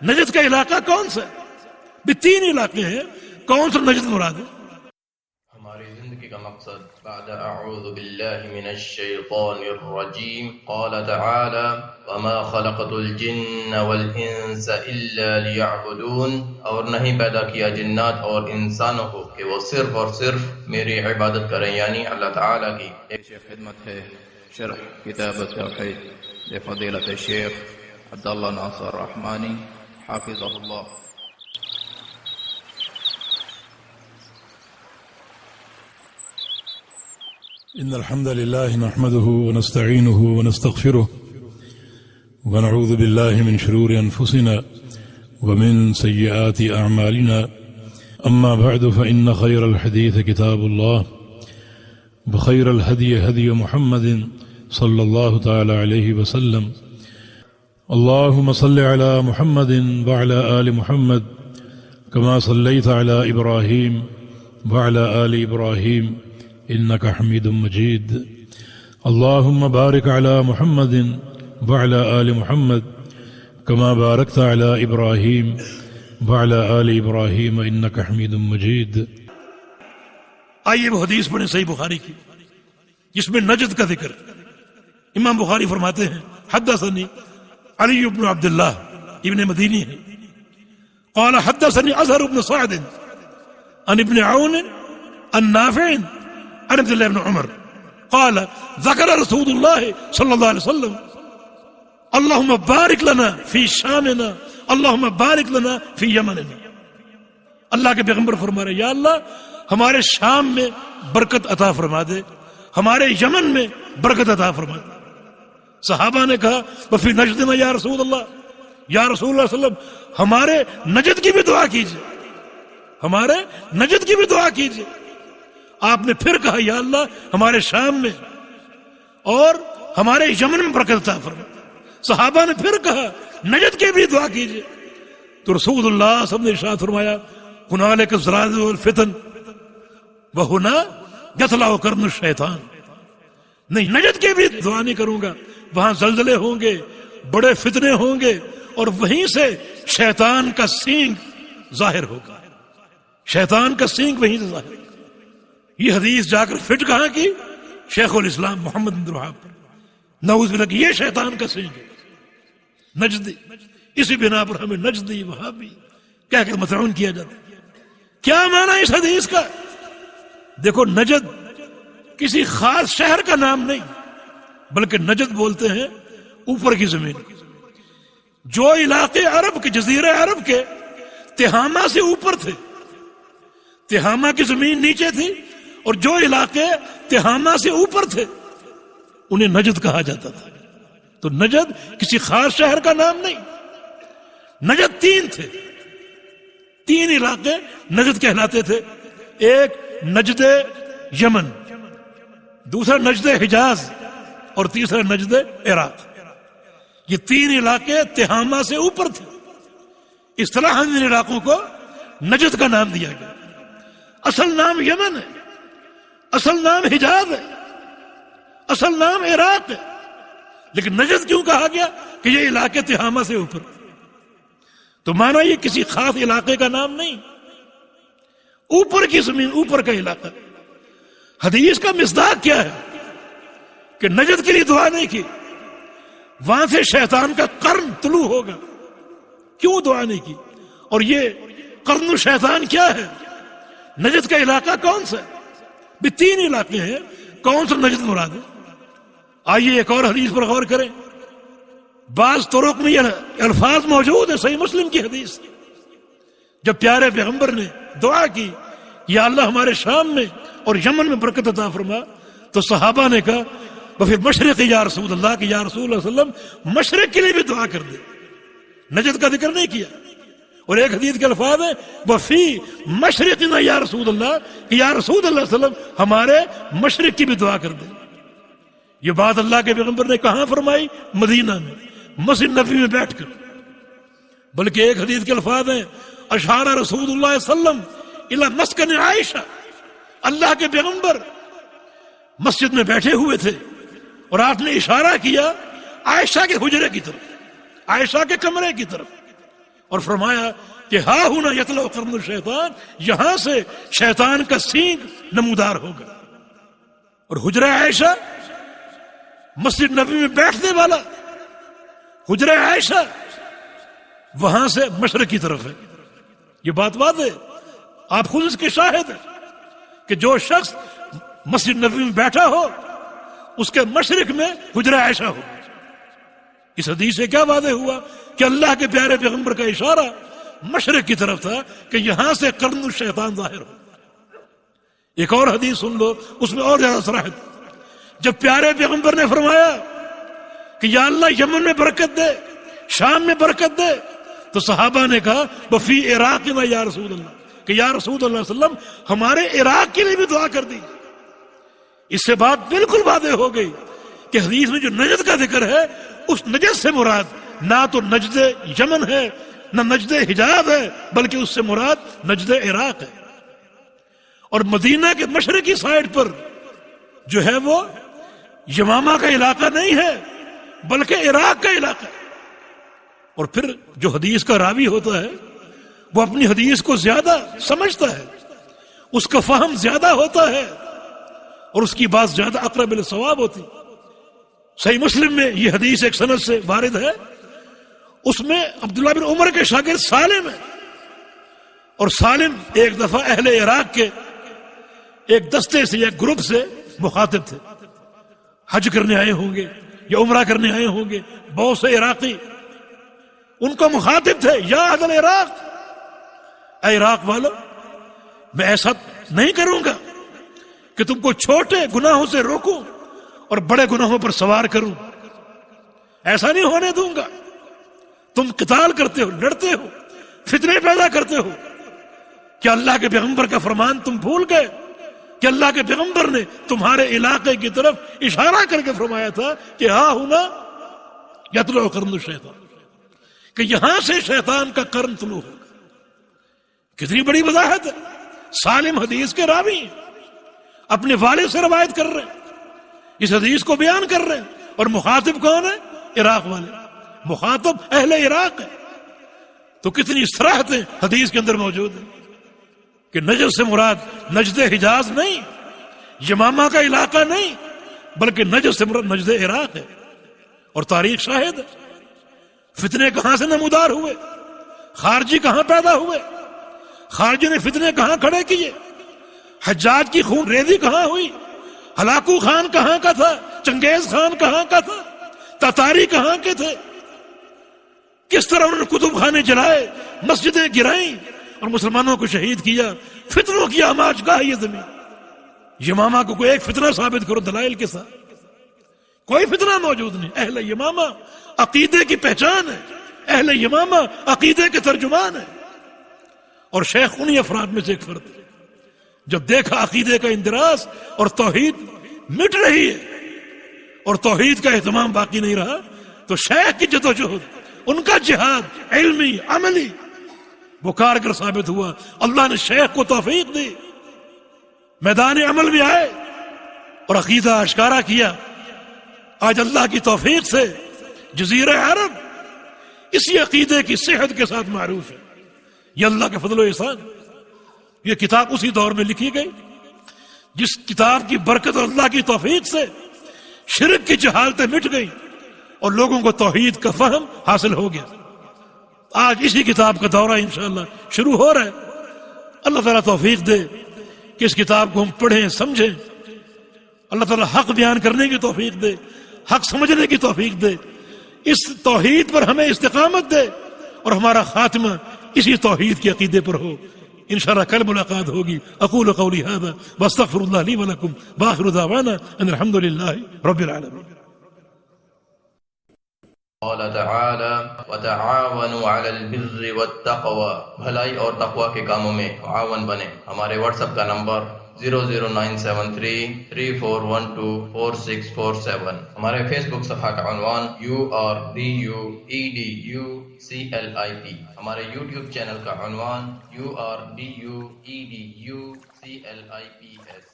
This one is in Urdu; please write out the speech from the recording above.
نجد کا علاقہ کون سا ہے؟ بھی تین علاقے ہیں، کون سا نجد مراد ہے؟ ہماری زندگی کا مقصد بعد اعوذ باللہ من الشیطان الرجیم قال تعالی وما خلقت الجن والانس الا لیعبدون، اور نہیں پیدا کیا جنات اور انسانوں کو کہ وہ صرف اور صرف میری عبادت کریں، یعنی اللہ تعالی کی۔ ایک خدمت ہے شرح کتاب التوحید لفضیلۃ الشیخ عبداللہ ناصر رحمانی حافظہ اللہ۔ إن الحمد لله نحمده ونستعينه ونستغفره ونعوذ بالله من شرور أنفسنا ومن سيئات أعمالنا، أما بعد فإن خير الحديث كتاب الله وخير الهدي هدي محمد صلى الله تعالى عليه وسلم، اللهم صل على محمد وعلى آل محمد كما صليت على إبراهيم وعلى آل إبراهيم إنك حميد مجيد، اللهم بارك على محمد وعلى آل محمد كما باركت على إبراهيم وعلى آل إبراهيم إنك حميد مجيد۔ آئیے وہ حدیث پڑھیں صحیح بخاری کی جس میں نجد کا ذکر۔ امام بخاری فرماتے ہیں حدثني علی بن عبداللہ ابن مدینی ہے، قال حدثني أزهر بن سعد عن ابن عون عن نافع عن عبد الله بن عمر قال ذكر رسول الله صلى الله عليه وسلم اللهم بارك لنا في شامنا اللهم بارك لنا في یمننا۔ اللہ کے پیغمبر فرما رہے یا اللہ ہمارے شام میں برکت عطا فرما دے، ہمارے یمن میں برکت عطا فرما دے۔ صحابہ نے کہا وفی نجدنا یا رسول اللہ، یا رسول اللہ صلی اللہ علیہ وسلم ہمارے نجد کی بھی دعا کیجئے، ہمارے نجد کی بھی دعا کیجئے۔ آپ نے پھر کہا یا اللہ ہمارے شام میں اور ہمارے یمن میں برکت عطا فرما۔ صحابہ نے پھر کہا نجد کی بھی دعا کیجئے، تو رسول اللہ صلی اللہ علیہ وسلم نے ارشاد فرمایا هنالک الزلازل والفتن وہنا یطلع قرن الشیطان۔ نہیں، نجد کی بھی دعا نہیں کروں گا، وہاں زلزلے ہوں گے، بڑے فتنے ہوں گے، اور وہیں سے شیطان کا سینگ ظاہر ہوگا، شیطان کا سینگ وہیں سے ظاہر ہوگا۔ یہ حدیث جا کر فٹ کہاں کی؟ شیخ الاسلام محمد بن عبد الوہاب پر، نعوذ باللہ کہ یہ شیطان کا سینگ ہے نجدی، اسی بنا پر ہمیں نجدی وہابی کہہ کر مطعون کیا جاتا ہے۔ کیا معنی اس حدیث کا؟ دیکھو نجد کسی خاص شہر کا نام نہیں، بلکہ نجد بولتے ہیں اوپر کی زمین۔ جو علاقے عرب کے، جزیرہ عرب کے تہامہ سے اوپر تھے، تہامہ کی زمین نیچے تھی، اور جو علاقے تہامہ سے اوپر تھے انہیں نجد کہا جاتا تھا۔ تو نجد کسی خاص شہر کا نام نہیں۔ نجد تین تھے، تین علاقے نجد کہلاتے تھے، ایک نجد یمن، دوسرا نجد حجاز، اور تیسرا نجد عراق۔ یہ تین علاقے تہامہ سے اوپر تھے، اصطلاحاً ان علاقوں کو نجد کا نام دیا گیا۔ اصل نام یمن ہے، اصل نام حجاز ہے، اصل نام عراق ہے، لیکن نجد کیوں کہا گیا کہ یہ علاقے تہامہ سے اوپر؟ تو مانا یہ کسی خاص علاقے کا نام نہیں، اوپر کی زمین، اوپر کا علاقہ۔ حدیث کا مصداق کیا ہے کہ نجد کے لیے دعا نہیں کی، وہاں سے شیطان کا قرن طلوع ہوگا، کیوں دعا نہیں کی؟ اور یہ قرن الشیطان کیا ہے؟ نجد کا علاقہ کون سا ہے؟ بھی تین علاقے ہیں، کون سا نجد مراد ہے؟ آئیے ایک اور حدیث پر غور کریں۔ بعض طرق میں یہ الفاظ موجود ہیں، صحیح مسلم کی حدیث، جب پیارے پیغمبر نے دعا کی یا اللہ ہمارے شام میں اور یمن میں برکت عطا فرما، تو صحابہ نے کہا وفی المشرق یا رسول اللہ، کہ یا رسول اللہ صلی اللہ علیہ وسلم مشرق کے لیے بھی دعا کر دے۔ نجد کا ذکر نہیں کیا۔ اور ایک حدیث کے الفاظ ہے وفی مشرقنا یا رسول اللہ، کہ یا رسول اللہ صلی اللہ علیہ وسلم ہمارے مشرق کی بھی دعا کر دے۔ یہ بات اللہ کے پیغمبر نے کہاں فرمائی؟ مدینہ میں، مسجد نبوی میں بیٹھ کر۔ بلکہ ایک حدیث کے الفاظ ہیں اشار رسول اللہ صلی اللہ علیہ وسلم الی مسکن عائشہ، اللہ کے پیغمبر مسجد میں بیٹھے ہوئے تھے اور آپ نے اشارہ کیا عائشہ کے حجرے کی طرف، عائشہ کے کمرے کی طرف، اور فرمایا کہ ہا ہونا یطلع قرن الشیطان، یہاں سے شیطان کا سینگ نمودار ہوگا. اور حجرہ عائشہ مسجد نبوی میں بیٹھنے والا حجرہ عائشہ وہاں سے مشرق کی طرف ہے. یہ بات واضح ہے، آپ خود اس کے شاہد ہیں کہ جو شخص مسجد نبوی میں بیٹھا ہو اس کے مشرق میں حجرہ عائشہ ہو. اس حدیث سے کیا واضح ہوا کہ اللہ کے پیارے پیغمبر کا اشارہ مشرق کی طرف تھا کہ یہاں سے قرن الشیطان ظاہر ہو. ایک اور حدیث سن لو، اس میں اور زیادہ صراحت. جب پیارے پیغمبر نے فرمایا کہ یا اللہ یمن میں برکت دے، شام میں برکت دے، تو صحابہ نے کہا وفی عراق میں یا رسول اللہ، کہ یا رسول اللہ صلی اللہ علیہ وسلم ہمارے عراق کے لیے بھی دعا کر دی. اس سے بات بالکل واضح ہو گئی کہ حدیث میں جو نجد کا ذکر ہے اس نجد سے مراد نہ تو نجد یمن ہے نہ نجد حجاز ہے، بلکہ اس سے مراد نجد عراق ہے. اور مدینہ کے مشرقی سائڈ پر جو ہے وہ یمامہ کا علاقہ نہیں ہے بلکہ عراق کا علاقہ ہے. اور پھر جو حدیث کا راوی ہوتا ہے وہ اپنی حدیث کو زیادہ سمجھتا ہے، اس کا فہم زیادہ ہوتا ہے اور اس کی بات زیادہ اقرب الصواب ہوتی. صحیح مسلم میں یہ حدیث ایک سند سے وارد ہے، اس میں عبداللہ بن عمر کے شاگرد سالم ہے، اور سالم ایک دفعہ اہل عراق کے ایک دستے سے یا گروپ سے مخاطب تھے. حج کرنے آئے ہوں گے یا عمرہ کرنے آئے ہوں گے، بہت سے عراقی ان کو مخاطب تھے، یا اہل عراق، اے عراق والو، میں ایسا نہیں کروں گا کہ تم کو چھوٹے گناہوں سے روکوں اور بڑے گناہوں پر سوار کروں. ایسا نہیں ہونے دوں گا. تم قتال کرتے ہو، لڑتے ہو، فتنے پیدا کرتے ہو. کیا اللہ کے پیغمبر کا فرمان تم بھول گئے کہ اللہ کے پیغمبر نے تمہارے علاقے کی طرف اشارہ کر کے فرمایا تھا کہ ہاں ہونا یطلع قرن الشیطان، کہ یہاں سے شیطان کا قرن طلوع ہوگا. کتنی بڑی وضاحت ہے. سالم حدیث کے راوی ہیں، اپنے والد سے روایت کر رہے ہیں، اس حدیث کو بیان کر رہے ہیں، اور مخاطب کون ہے؟ عراق والے. مخاطب اہل عراق ہے. تو کتنی صراحتیں حدیث کے اندر موجود ہیں کہ نجد سے مراد نجد حجاز نہیں، یمامہ کا علاقہ نہیں، بلکہ نجد سے مراد نجد عراق ہے. اور تاریخ شاہد ہے. فتنے کہاں سے نمودار ہوئے، خارجی کہاں پیدا ہوئے، خارجی نے فتنے کہاں کھڑے کیے، حجاج کی خون ریزی کہاں ہوئی، ہلاکو خان کہاں کا تھا، چنگیز خان کہاں کا تھا، تاتاری کہاں کے تھے، کس طرح انہوں نے کتب خانے جلائے، مسجدیں گرائیں اور مسلمانوں کو شہید کیا. فتنوں کی آماج گاہ یہ زمین. یمامہ کو کوئی ایک فتنہ ثابت کرو دلائل کے ساتھ، کوئی فتنہ موجود نہیں. اہل یمامہ عقیدے کی پہچان ہے، اہل یمامہ عقیدے کے ترجمان ہے. اور شیخ انہی افراد میں سے ایک فرد ہے. جب دیکھا عقیدے کا اندراس اور توحید مٹ رہی ہے اور توحید کا اہتمام باقی نہیں رہا، تو شیخ کی جدوجہد، ان کا جہاد علمی عملی وہ کارگر ثابت ہوا. اللہ نے شیخ کو توفیق دی، میدان عمل میں آئے اور عقیدہ اشکارا کیا. آج اللہ کی توفیق سے جزیرہ عرب اسی عقیدے کی صحت کے ساتھ معروف ہے. یہ اللہ کے فضل و احسان. یہ کتاب اسی دور میں لکھی گئی جس کتاب کی برکت اور اللہ کی توفیق سے شرک کی جہالتیں مٹ گئی اور لوگوں کو توحید کا فہم حاصل ہو گیا. آج اسی کتاب کا دورہ انشاءاللہ شروع ہو رہا ہے. اللہ تعالیٰ توفیق دے کہ اس کتاب کو ہم پڑھیں سمجھیں. اللہ تعالیٰ حق بیان کرنے کی توفیق دے، حق سمجھنے کی توفیق دے، اس توحید پر ہمیں استقامت دے اور ہمارا خاتمہ اسی توحید کے عقیدے پر ہو. انشاءاللہ کل ملاقات ہوگی. اقول قولی ھذا واستغفر اللہ لی ولکم وآخر دعوانا ان الحمد للہ رب العالمین. قال تعالی وتعاونوا علی البر والتقوی، بھلائی اور تقوی کے کاموں میں معاون بنے. ہمارے واٹس ایپ کا نمبر 0097334124647. ہمارے فیس بک صفحہ کا عنوان URDUEDUCLIP. ہمارے یوٹیوب چینل کا عنوان URDUEDUCLIPS.